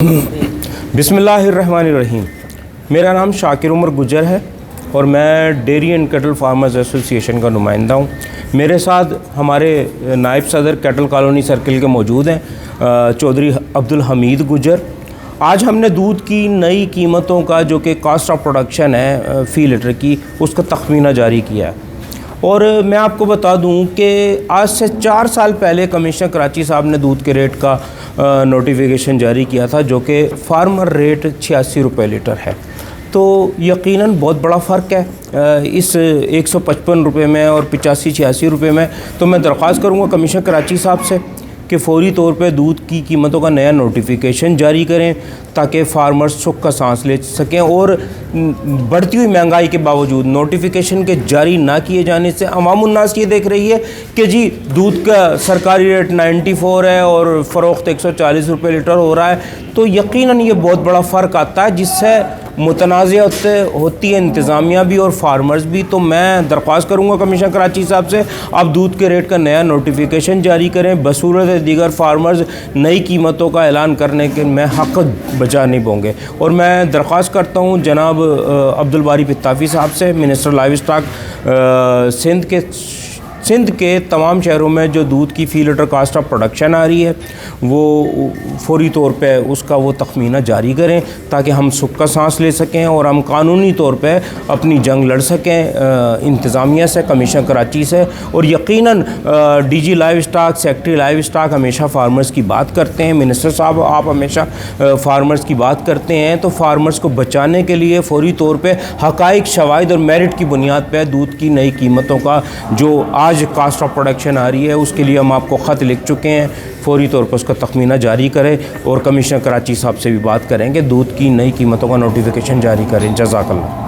बिस्मिल्लाहिर्रहमानिर्रहीम। मेरा नाम शाकिर उमर गुजर है और मैं dairy and cattle farmers association का नुमाइंदा हूँ। मेरे साथ हमारे नायब सदर कैटल कॉलोनी सर्किल के मौजूद हैं चौधरी अब्दुल हमीद गुजर। आज हमने दूध की नई कीमतों का जो कि कॉस्ट ऑफ प्रोडक्शन है फ़ी लीटर की, उसका तखमीना जारी किया है। और मैं आपको बता दूं कि आज से 4 साल पहले कमिश्नर कराची साहब ने दूध के रेट का नोटिफिकेशन जारी किया था, जो कि फार्मर रेट 86 रुपये लीटर है। तो यकीनन बहुत बड़ा फ़र्क है इस 155 रुपये में और 85-86 रुपये में। तो मैं दरख्वास्त करूँगा कमिश्नर कराची साहब से कि फ़ौरी तौर पे दूध की कीमतों का नया नोटिफिकेशन जारी करें ताकि फार्मर्स सुख का सांस ले सकें। और बढ़ती हुई महंगाई के बावजूद नोटिफिकेशन के जारी ना किए जाने से अवामुन्नास ये देख रही है कि जी दूध का सरकारी रेट 94 है और फ़रोख्त 140 रुपये लीटर हो रहा है। तो यकीनन ये बहुत बड़ा फ़र्क आता है जिससे मुतनाज़ होती है इंतज़ामिया भी और फार्मर्स भी। तो मैं दरख्वास्त करूँगा कमिश्नर कराची साहब से, आप दूध के रेट का नया नोटिफिकेशन जारी करें। बसूरत दीगर फार्मर्स नई कीमतों का ऐलान करने के में हक़ बचा नहीं पाएंगे। और मैं दरख्वास्त करता हूँ जनाब अब्दुल बारी पित्ताफ़ी साहब से, मिनिस्टर लाइव स्टॉक, सिंध के तमाम शहरों में जो दूध की फ़ी लीटर कास्ट ऑफ प्रोडक्शन आ रही है वो फ़ौरी तौर पे उसका वो तखमीना जारी करें ताकि हम सुख का सांस ले सकें और हम कानूनी तौर पे अपनी जंग लड़ सकें इंतज़ामिया से, कमिश्नर कराची से। और यकीनन DG live stock, secretary live stock हमेशा फार्मर्स की बात करते हैं। मिनिस्टर साहब आप हमेशा फार्मर्स की बात करते हैं। तो फार्मर्स को बचाने के लिए फ़ौरी तौर पर हक़ाइक़, शवाहिद और मेरिट की बुनियाद पर दूध की नई कीमतों का जो आज कास्ट ऑफ प्रोडक्शन आ रही है उसके लिए हम आपको ख़त लिख चुके हैं। फ़ौरी तौर पर उसका तखमीना जारी करें और कमिश्नर कराची साहब से भी बात करेंगे दूध की नई कीमतों का नोटिफिकेशन जारी करें। जज़ाकल्लाह।